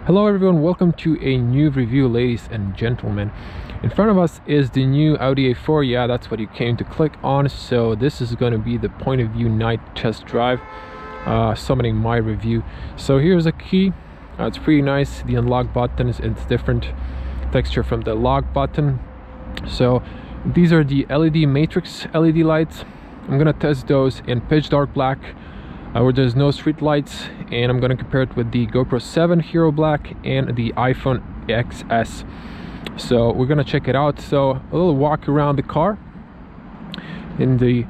Hello everyone, welcome to a new review, ladies and gentlemen. In front of us is the new Audi A4. Yeah, that's what you came to click on. So this is going to be the point of view night test drive, summoning my review. So here's a key. It's pretty nice. The unlock button is different texture from the lock button. So these are the LED matrix LED lights. I'm gonna test those in pitch dark black, where there's no street lights, and I'm gonna compare it with the GoPro 7 Hero Black and the iPhone XS. So we're gonna check it out. So a little walk around the car in the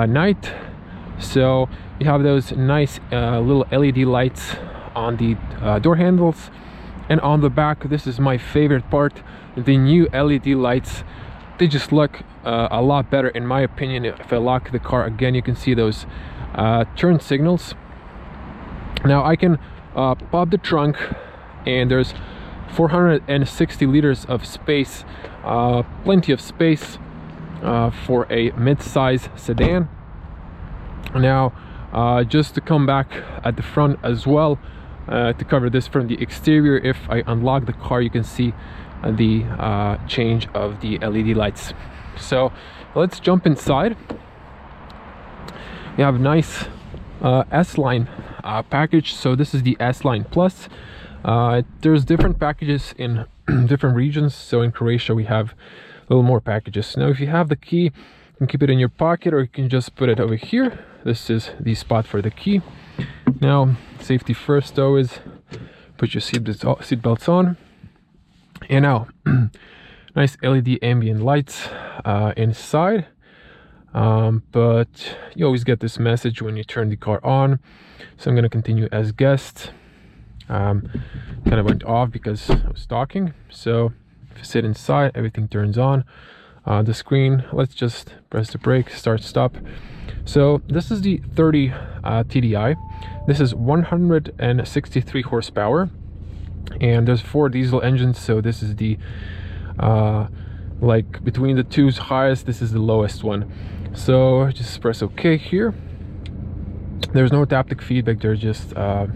night. So you have those nice little LED lights on the door handles, and on the back, this is my favorite part, the new LED lights. They just look a lot better in my opinion. If I lock the car again, you can see those turn signals. Now I can pop the trunk, and there's 460 liters of space, plenty of space for a mid-size sedan. Now just to come back at the front as well, to cover this from the exterior, if I unlock the car, you can see the change of the LED lights. So let's jump inside. You have a nice S-Line package. So this is the S-Line Plus. There's different packages in different regions. So in Croatia we have a little more packages. Now if you have the key, you can keep it in your pocket, or you can just put it over here. This is the spot for the key. Now safety first, always put your seat belts on. And now nice LED ambient lights inside. But you always get this message when you turn the car on. So I'm going to continue as guest. Kind of went off because I was talking. So if you sit inside, everything turns on. The screen, let's just press the brake, start, stop. So this is the 30 TDI. This is 163 horsepower, and there's 4 diesel engines. So this is the like between the two's highest, this is the lowest one. So just press OK here. There's no taptic feedback, there's just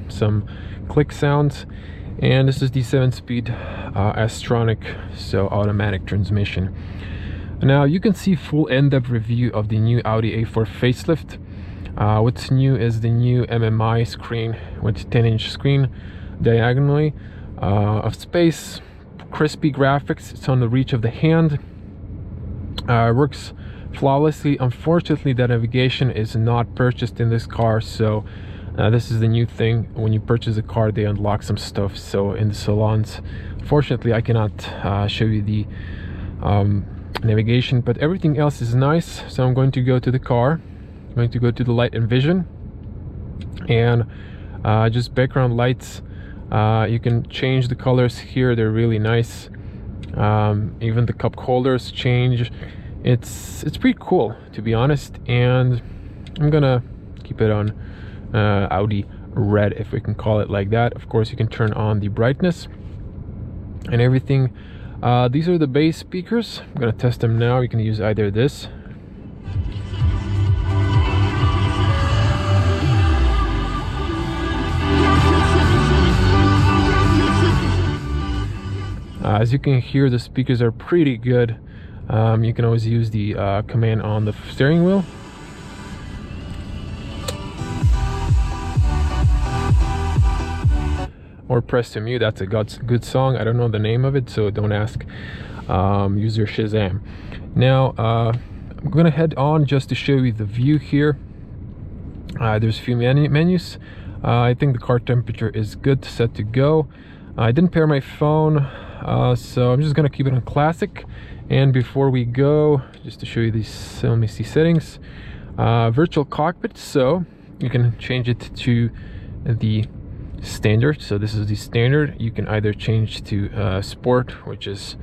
some click sounds. And this is the 7-speed Tronic, so automatic transmission. Now you can see full in-depth review of the new Audi A4 facelift. What's new is the new MMI screen with 10-inch screen diagonally of space, crispy graphics. It's on the reach of the hand. Works flawlessly. Unfortunately, the navigation is not purchased in this car, so this is the new thing. When you purchase a car, they unlock some stuff. So in the salons, unfortunately, I cannot show you the navigation, but everything else is nice. So I'm going to go to the car. I'm going to go to the light and vision, and just background lights. You can change the colors here, they're really nice. Even the cup holders change. It's pretty cool, to be honest. And I'm gonna keep it on Audi red, if we can call it like that. Of course, you can turn on the brightness and everything. These are the bass speakers. I'm gonna test them now. You can use either this. As you can hear, the speakers are pretty good. You can always use the command on the steering wheel. Or press to mute. That's a good song. I don't know the name of it, so don't ask. Use your Shazam. Now I'm gonna head on just to show you the view here. There's a few menus. I think the car temperature is good, set to go. I didn't pair my phone, so I'm just gonna keep it on classic. And before we go, just to show you these, let me see settings. Virtual cockpit, so you can change it to the standard. So this is the standard. You can either change to sport, which is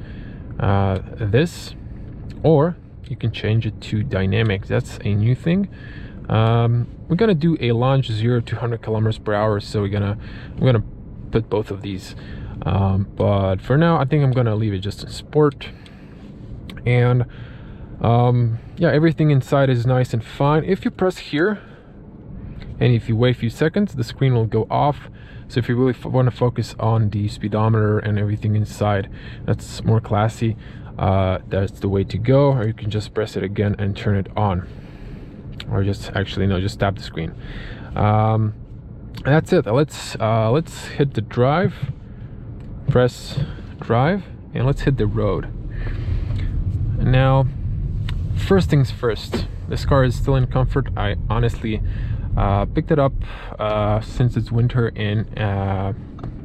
this, or you can change it to dynamic. That's a new thing. We're gonna do a launch 0 to 100 kilometers per hour, so I'm gonna put both of these, but for now I think I'm gonna leave it just in sport. And yeah, everything inside is nice and fine. If you press here, and if you wait a few seconds, the screen will go off. So if you really want to focus on the speedometer and everything inside, that's more classy, that's the way to go. Or you can just press it again and turn it on, or just actually no, just tap the screen. That's it. Let's hit the drive, press drive, and let's hit the road. Now, first things first, this car is still in comfort. I honestly picked it up since it's winter and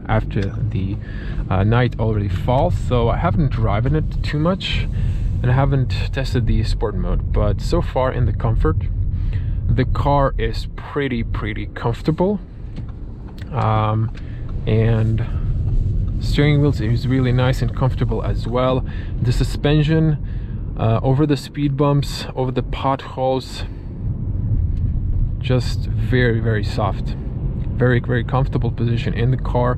after the night already falls, so I haven't driven it too much and I haven't tested the sport mode, but so far in the comfort, the car is pretty comfortable, and steering wheels is really nice and comfortable as well. The suspension over the speed bumps, over the potholes, just very soft, very comfortable position in the car,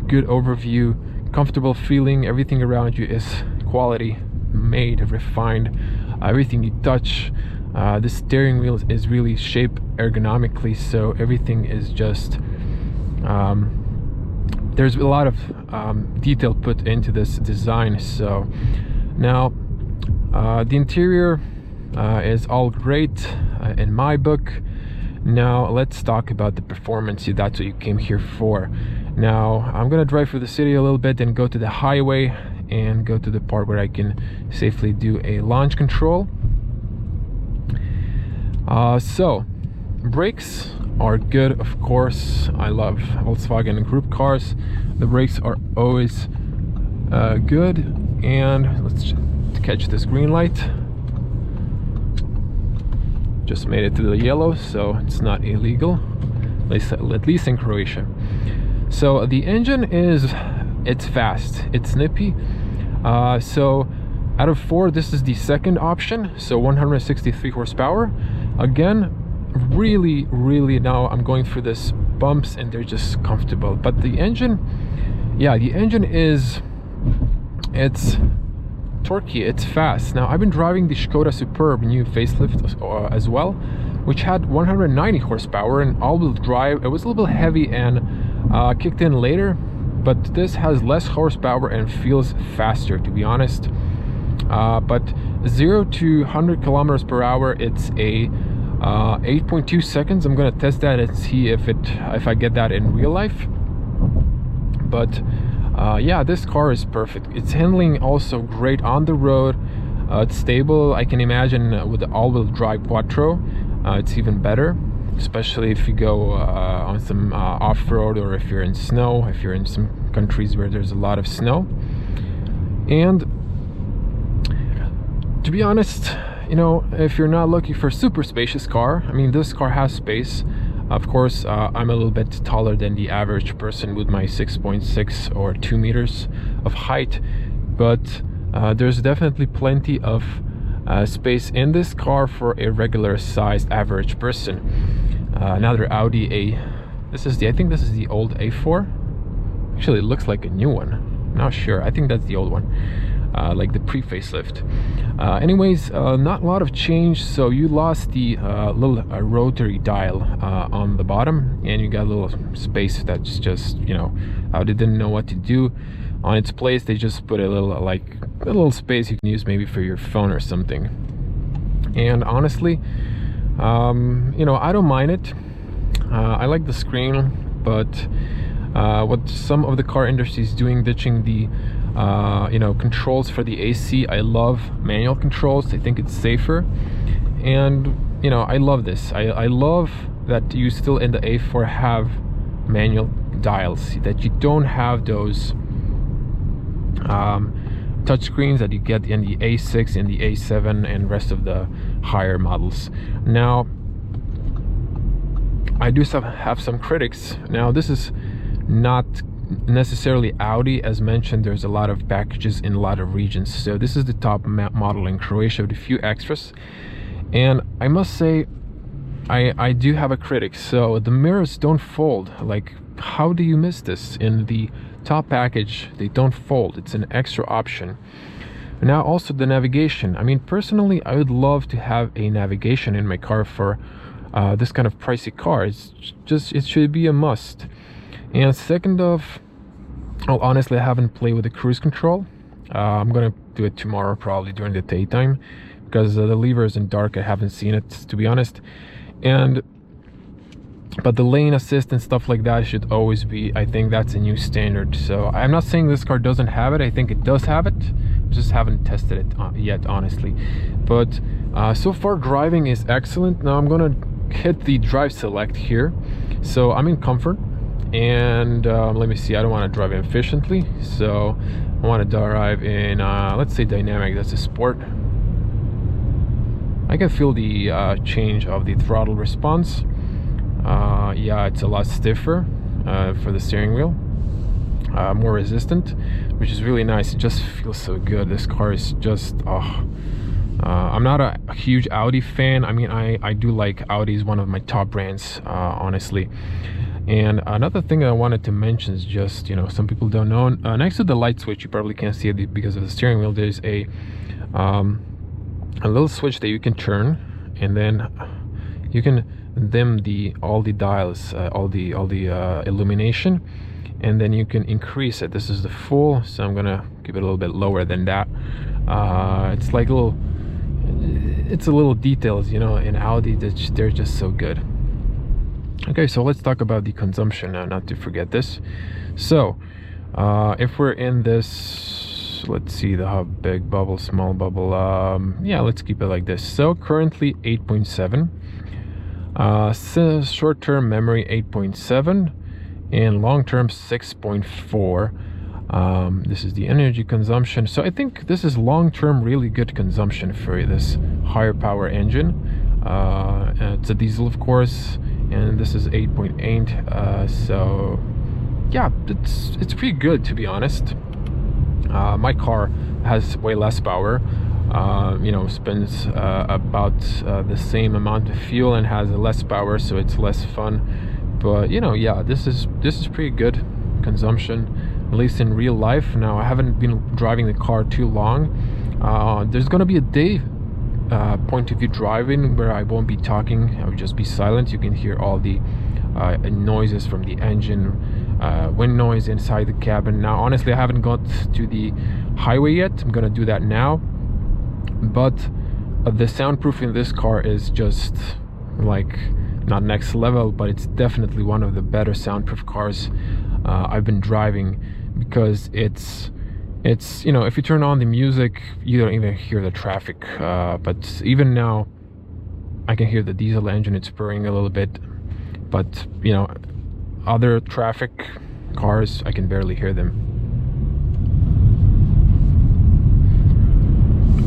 good overview, comfortable feeling. Everything around you is quality made, refined. Everything you touch, the steering wheel is really shaped ergonomically, so everything is just there's a lot of detail put into this design. So now the interior is all great in my book. Now let's talk about the performance. That's what you came here for. Now I'm gonna drive through the city a little bit, then go to the highway and go to the part where I can safely do a launch control. So brakes are good, of course. I love Volkswagen group cars. The brakes are always good. And let's catch this green light. Just made it to the yellow, so it's not illegal, at least in Croatia. So the engine it's fast, it's nippy. So out of 4, this is the second option, so 163 horsepower. Again, really, now I'm going through this bumps and they're just comfortable. But the engine, yeah, the engine it's torquey, it's fast. Now I've been driving the Skoda Superb new facelift as well, which had 190 horsepower and all-wheel drive. It was a little bit heavy and kicked in later, but this has less horsepower and feels faster, to be honest. But 0 to 100 kilometers per hour, it's a 8.2 seconds. I'm gonna test that and see if I get that in real life. But yeah, this car is perfect. It's handling also great on the road. It's stable. I can imagine with the all-wheel drive quattro, it's even better, especially if you go on some off-road, or if you're in snow, if you're in some countries where there's a lot of snow. And to be honest, you know, if you're not looking for a super spacious car, I mean, this car has space. Of course, I'm a little bit taller than the average person with my 6.6 or 2 meters of height, but there's definitely plenty of space in this car for a regular sized average person. Another Audi I think this is the old A4. Actually, it looks like a new one. Not sure. I think that's the old one. Like the pre-facelift. Anyways, not a lot of change. So you lost the little rotary dial on the bottom, and you got a little space that's just, you know, Audi didn't know what to do. On its place, they just put a little space you can use maybe for your phone or something. And honestly, you know, I don't mind it. I like the screen, but what some of the car industry is doing, ditching the you know, controls for the AC. I love manual controls. I think it's safer, and you know, I love this. I love that you still in the A4 have manual dials, that you don't have those touch screens that you get in the A6 and the A7 and rest of the higher models. Now I do have some critics. Now this is not necessarily Audi. As mentioned, there's a lot of packages in a lot of regions, so this is the top model in Croatia with a few extras. And I must say, I do have a critic. So the mirrors don't fold. Like, how do you miss this? In the top package, they don't fold. It's an extra option. Now also the navigation. I mean, personally, I would love to have a navigation in my car for this kind of pricey car. It's just, it should be a must. And second off, well, honestly, I haven't played with the cruise control. I'm gonna do it tomorrow, probably during the daytime, because the lever is in dark. I haven't seen it, to be honest. But the lane assist and stuff like that should always be, I think that's a new standard. So I'm not saying this car doesn't have it. I think it does have it. Just haven't tested it yet, honestly. But so far driving is excellent. Now I'm gonna hit the drive select here. So I'm in comfort, and let me see, I don't want to drive efficiently, so I want to drive in let's say dynamic. That's a sport. I can feel the change of the throttle response. Yeah, it's a lot stiffer for the steering wheel, more resistant, which is really nice. It just feels so good. This car is just, I'm not a huge Audi fan. I mean, I do like Audi, is one of my top brands, honestly. And another thing that I wanted to mention is just, you know, some people don't know, next to the light switch, you probably can't see it because of the steering wheel, there's a little switch that you can turn, and then you can dim all the dials, all the illumination, and then you can increase it. This is the full, so I'm gonna give it a little bit lower than that. It's like it's a little details, you know, in Audi that they're just so good. Okay, so let's talk about the consumption now, not to forget this. So if we're in this, let's see, the how big bubble, small bubble, yeah, let's keep it like this. So currently 8.7, so short-term memory 8.7, and long-term 6.4. This is the energy consumption. So I think this is long-term really good consumption for this higher power engine. It's a diesel, of course, and this is 8.8. So yeah, it's pretty good, to be honest. My car has way less power, you know, spends about the same amount of fuel and has less power, so it's less fun. But you know, yeah, this is pretty good consumption, at least in real life. Now I haven't been driving the car too long. There's gonna be a day point of view driving where I won't be talking. I will just be silent. You can hear all the noises from the engine, wind noise inside the cabin. Now honestly, I haven't got to the highway yet. I'm gonna do that now, but the soundproof in this car is just like not next level, but it's definitely one of the better soundproof cars I've been driving, because it's you know, if you turn on the music, you don't even hear the traffic. But even now, I can hear the diesel engine. It's purring a little bit, but you know, other traffic cars, I can barely hear them.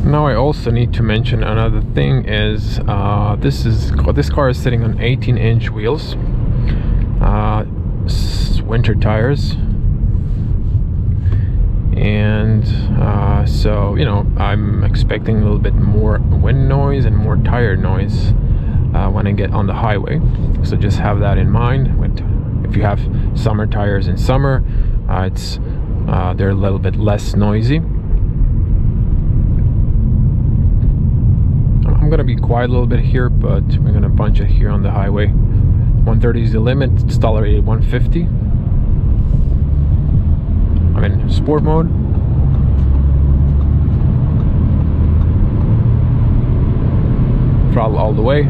Now I also need to mention another thing is this car is sitting on 18-inch wheels, winter tires, and so you know, I'm expecting a little bit more wind noise and more tire noise when I get on the highway. So just have that in mind. If you have summer tires in summer, they're a little bit less noisy. I'm gonna be quiet a little bit here, but we're gonna bunch it here on the highway. 130 is the limit. It's tolerated 150. I'm in sport mode. Throttle all the way.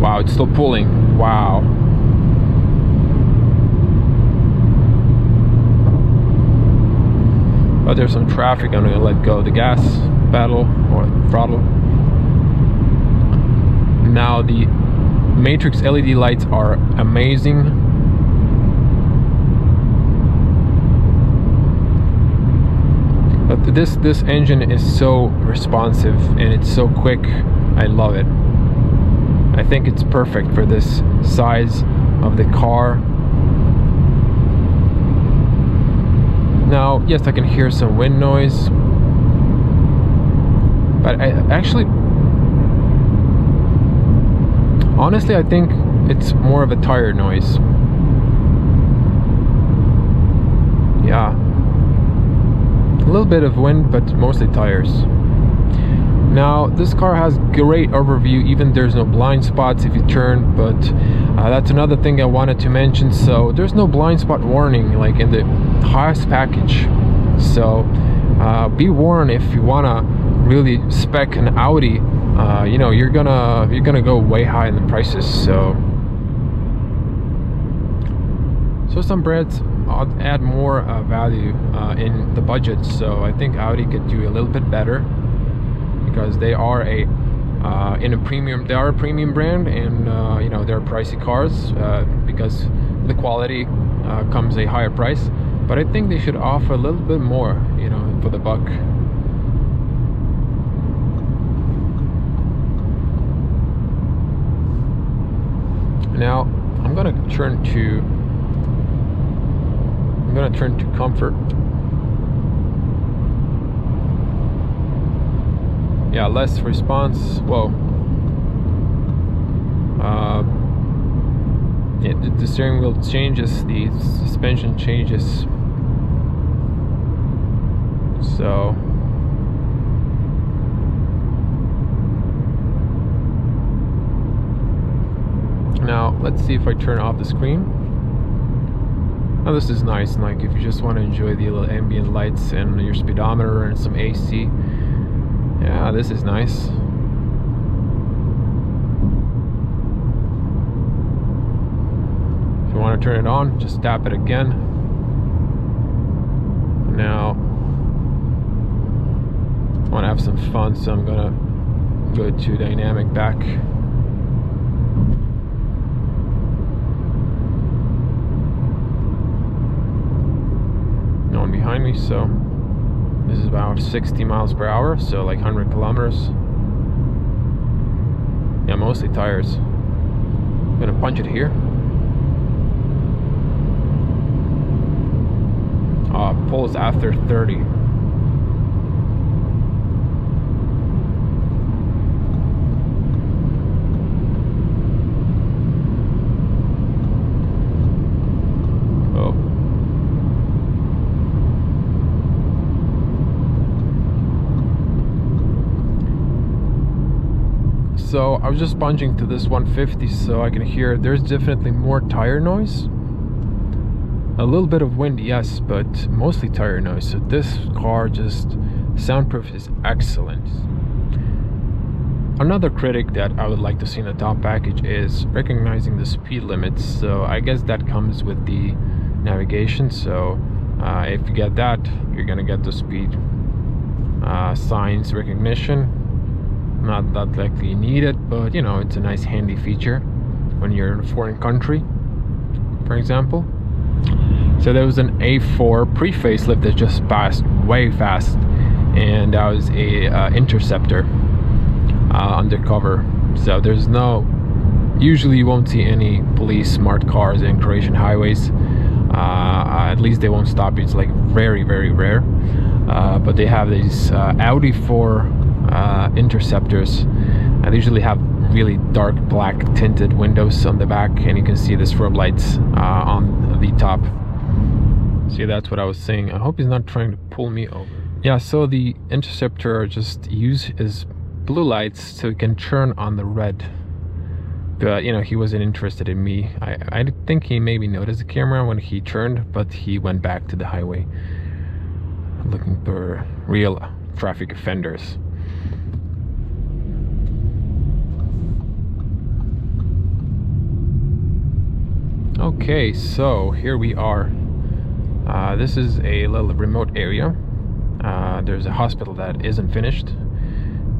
Wow, it's still pulling. Wow. But there's some traffic. I'm gonna let go of the gas pedal or throttle. Now the matrix LED lights are amazing. But this engine is so responsive and it's so quick. I love it. I think it's perfect for this size of the car. Now, yes, I can hear some wind noise, but honestly, I think it's more of a tire noise. Yeah, a little bit of wind, but mostly tires. Now this car has great overview, even there's no blind spots if you turn, but that's another thing I wanted to mention. So there's no blind spot warning like in the highest package, so be warned if you wanna really spec an Audi. You know, you're gonna go way high in the prices. So some brands add more value in the budget, so I think Audi could do a little bit better, because they are a premium brand, and you know, they're pricey cars, because the quality comes a higher price, but I think they should offer a little bit more, you know, for the buck. Now I'm gonna turn to comfort. Yeah, less response. Whoa. Yeah, the steering wheel changes, the suspension changes. So now let's see if I turn off the screen. Now this is nice, like if you just want to enjoy the little ambient lights and your speedometer and some AC. Yeah, this is nice. If you want to turn it on, just tap it again. Now I want to have some fun, so I'm gonna go to dynamic back. No one behind me, so this is about 60 miles per hour, so like 100 kilometers. Yeah, mostly tires. I'm gonna punch it here. Pulls after 30. Oh. So I was just punching to this 150, so I can hear there's definitely more tire noise. A little bit of wind, yes, but mostly tire noise. So this car, just soundproof is excellent. Another critic that I would like to see in the top package is recognizing the speed limits. So I guess that comes with the navigation. So if you get that, you're gonna get the speed signs recognition. Not that likely you need it, but you know, it's a nice handy feature when you're in a foreign country, for example. So there was an A4 pre-facelift that just passed way fast, and that was a Interceptor undercover. So there's no, usually you won't see any police smart cars in Croatian highways. At least they won't stop you. It's like very, very rare. But they have these Audi 4 Interceptors. They usually have really dark black tinted windows on the back, and you can see the strobe lights on the top. See, that's what I was saying. I hope he's not trying to pull me over. Yeah, so the Interceptor just uses blue lights so he can turn on the red. But you know, he wasn't interested in me. I think he maybe noticed the camera when he turned, but he went back to the highway looking for real traffic offenders. Okay, so here we are. This is a little remote area. There's a hospital that isn't finished,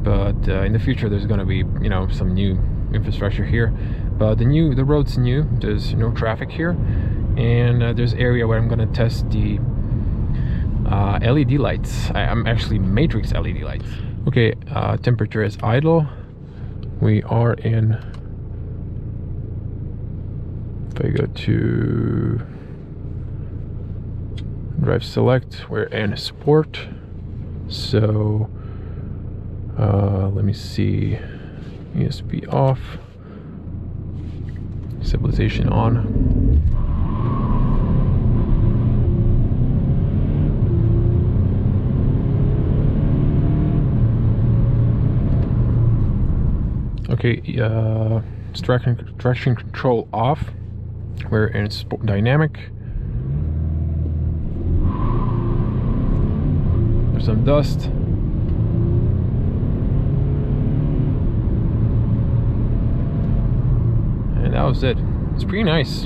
but in the future there's going to be, you know, some new infrastructure here. But the road's new. There's no traffic here, and there's area where I'm going to test the LED lights. I'm actually matrix LED lights. Okay, temperature is idle. We are in. If I go to drive select, we're in sport. So let me see, ESP off, stabilization on. Okay, traction control off. We're in dynamic. There's some dust. And that was it. It's pretty nice.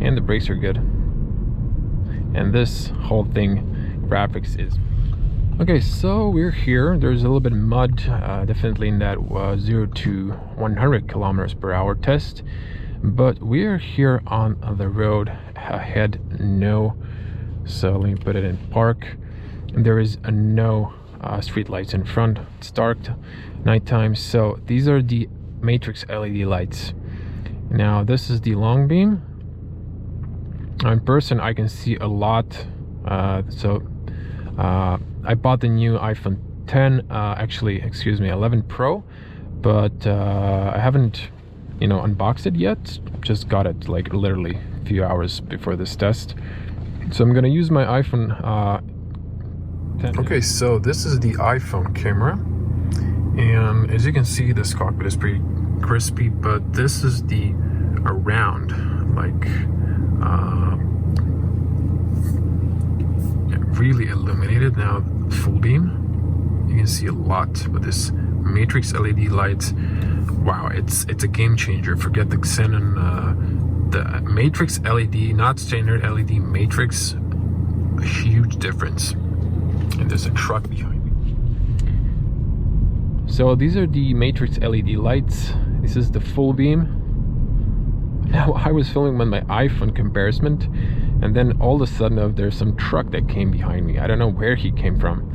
And the brakes are good. And this whole thing, graphics is... Okay, so we're here. There's a little bit of mud, definitely in that 0 to 100 kilometers per hour test. But we're here on the road ahead, no. So let me put it in park. And there is no street lights in front. It's dark, nighttime. So these are the matrix LED lights. Now this is the long beam. In person I can see a lot. I bought the new iPhone 10, actually, excuse me, 11 Pro, but I haven't, unboxed it yet. Just got it like literally a few hours before this test. So I'm gonna use my iPhone 10. Okay, so this is the iPhone camera, and as you can see, this cockpit is pretty crispy, but this is the around, like, really illuminated. Now full beam, you can see a lot with this matrix LED lights. Wow, it's a game changer. Forget the xenon, the matrix LED, not standard LED, matrix, a huge difference. And there's a truck behind me. So these are the matrix LED lights. This is the full beam. Now I was filming with my iPhone comparison, and then all of a sudden there's some truck that came behind me. I don't know where he came from,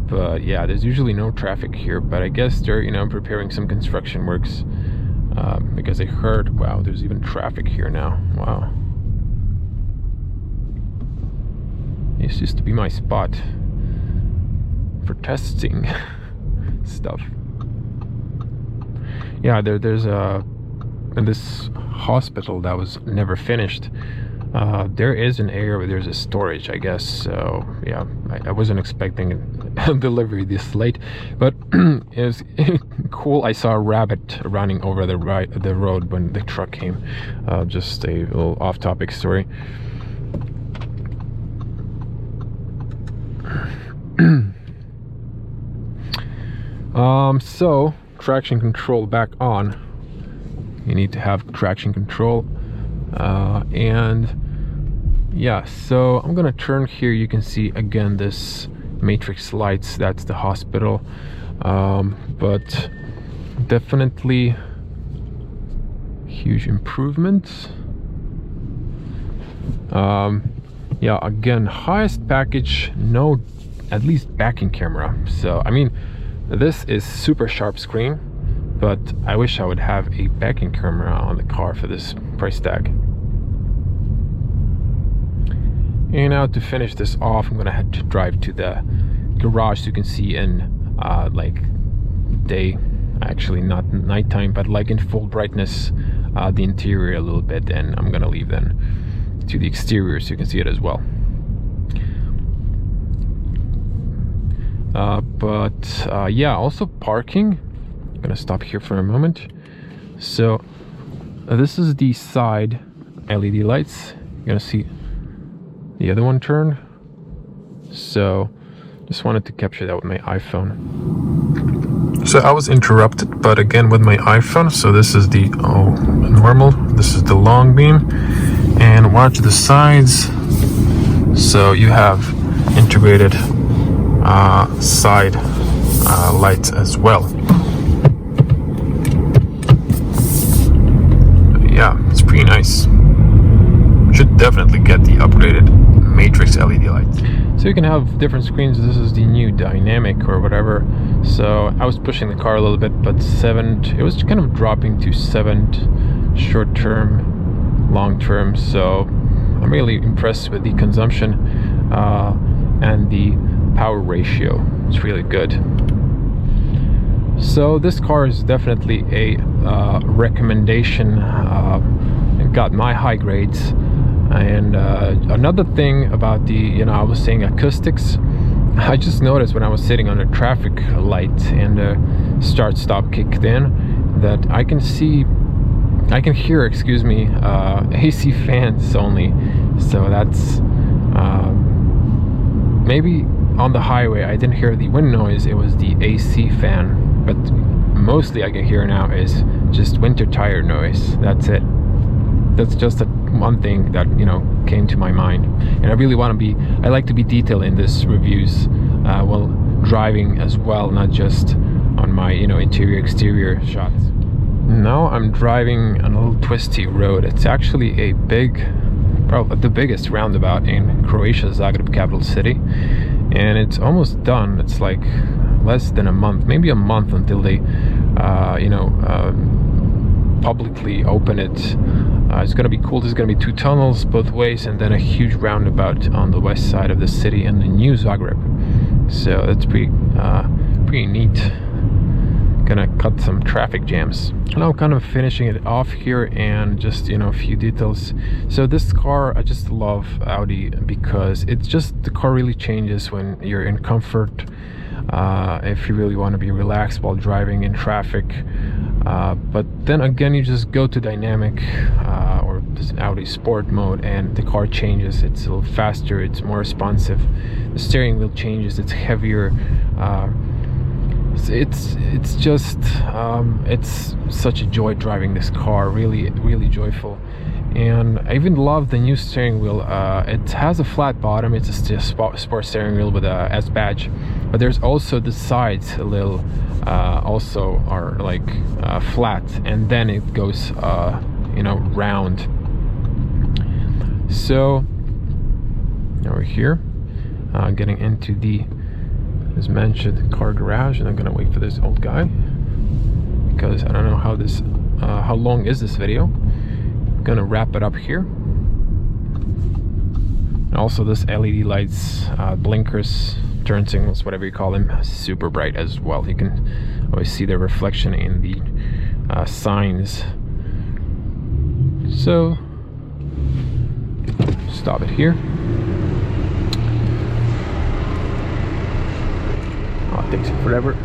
but yeah, there's usually no traffic here, but I guess they're preparing some construction works, because I heard, wow, there's even traffic here now. Wow, this used to be my spot for testing stuff. Yeah, there's in this hospital that was never finished, there is an area where there's a storage, I guess. So yeah, I wasn't expecting a delivery this late, but it was cool. I saw a rabbit running over the road when the truck came. Just a little off-topic story. So traction control back on. You need to have traction control, and yeah, so I'm gonna turn here. You can see again this matrix lights, that's the hospital, but definitely huge improvements. Yeah, again, highest package, no, at least backing camera. So I mean, this is super sharp screen, but I wish I would have a backing camera on the car for this price tag. And now to finish this off, I'm gonna have to drive to the garage so you can see in like day, actually not nighttime, but like in full brightness, the interior a little bit, and I'm gonna leave then to the exterior so you can see it as well. Yeah, also parking. I'm gonna stop here for a moment. So this is the side LED lights. You're gonna see the other one turn. So just wanted to capture that with my iPhone. So I was interrupted, but again with my iPhone. So this is the normal, this is the long beam, and watch the sides. So you have integrated side lights as well. Yeah, it's pretty nice. Should definitely get the upgraded matrix LED lights. So you can have different screens. This is the new dynamic or whatever. So I was pushing the car a little bit, but it was kind of dropping to 7 short term, long term. So I'm really impressed with the consumption and the power ratio. It's really good. So this car is definitely a recommendation. It got my high grades. And another thing about the, I was saying acoustics. I just noticed when I was sitting on a traffic light and the start-stop kicked in that I can hear, excuse me, AC fans only. So that's maybe on the highway I didn't hear the wind noise, it was the AC fan, but mostly I can hear now is just winter tire noise. That's it. That's just one thing that, you know, came to my mind. And I really want to be, I like to be detailed in this reviews while driving as well, not just on my, you know, interior exterior shots. Now I'm driving on a little twisty road. It's actually a big, probably the biggest roundabout in Croatia, Zagreb, capital city, and it's almost done. It's like less than a month, maybe a month until they you know, publicly open it. It's gonna be cool. There's gonna be 2 tunnels both ways, and then a huge roundabout on the west side of the city in the new Zagreb. So that's pretty neat. Gonna cut some traffic jams. Now I'm kind of finishing it off here, and just, you know, a few details. So this car, I just love Audi because it's just, the car really changes when you're in comfort. If you really want to be relaxed while driving in traffic, but then again you just go to dynamic or this Audi sport mode and the car changes. It's a little faster, it's more responsive, the steering wheel changes, it's heavier. It's just it's such a joy driving this car, really joyful. And I even love the new steering wheel. It has a flat bottom, it's a sport steering wheel with a S badge, but there's also the sides a little also are like flat, and then it goes you know, round. So now we're here getting into the, as mentioned, car garage, and I'm gonna wait for this old guy because I don't know how this how long is this video. Gonna wrap it up here. And also this LED lights, blinkers, turn signals, whatever you call them, super bright as well. You can always see the reflection in the signs. So stop it here. Oh, it takes forever.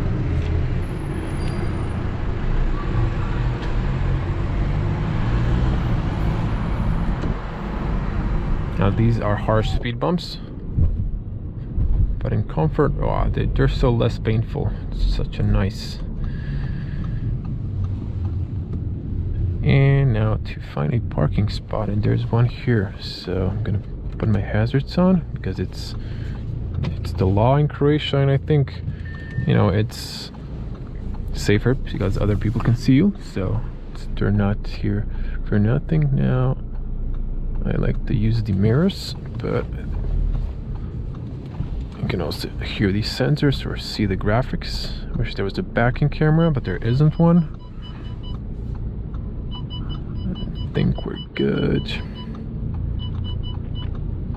Now these are harsh speed bumps, but in comfort, oh, they're so less painful. It's such a nice. And now to find a parking spot, and there's one here, so I'm gonna put my hazards on because it's the law in Croatia, and I think, you know, it's safer because other people can see you. So they're not here for nothing. Now I like to use the mirrors, but you can also hear these sensors or see the graphics. I wish there was a backing camera, but there isn't one. I think we're good.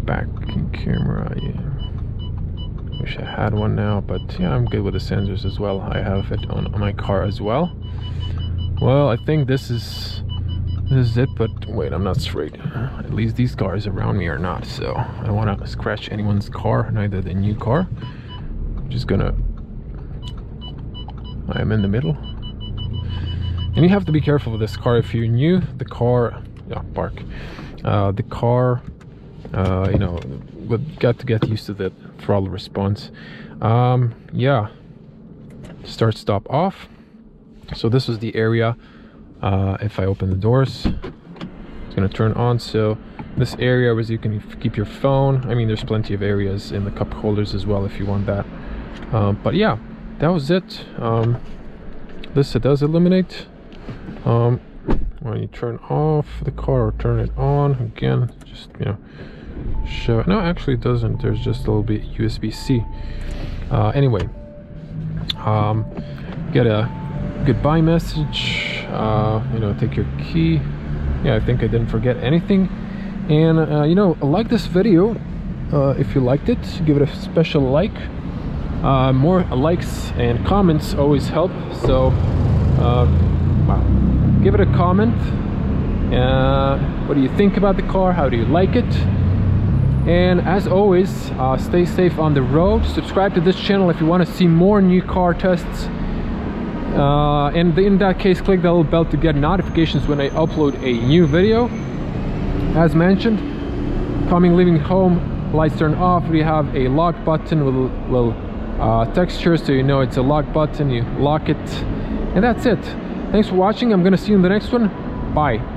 Backing camera, yeah. Wish I had one now, but yeah, I'm good with the sensors as well. I have it on my car as well. Well, I think this is it, but wait, I'm not straight. At least these cars around me are not, so I don't want to scratch anyone's car, neither the new car. I'm just gonna, I am in the middle. And you have to be careful with this car if you're new. The car, yeah, park. The car, you know, we've got to get used to the throttle response. Yeah, start, stop, off. So this was the area. If I open the doors, it's gonna turn on. So this area was, you can keep your phone. I mean, there's plenty of areas in the cup holders as well if you want that. But yeah, that was it. This, it does illuminate. When you turn off the car or turn it on, again, just, you know, show. No, actually it doesn't. There's just a little bit USB-C. Anyway, get a goodbye message. You know, take your key. Yeah, I think I didn't forget anything. And you know, like this video. If you liked it, give it a special like. More likes and comments always help. So wow, give it a comment. What do you think about the car? How do you like it? And as always, stay safe on the road. Subscribe to this channel if you want to see more new car tests, and in that case click that little bell to get notifications when I upload a new video. As mentioned, leaving home, lights turn off. We have a lock button with a little texture, so you know it's a lock button. You lock it, and that's it. Thanks for watching. I'm gonna see you in the next one. Bye.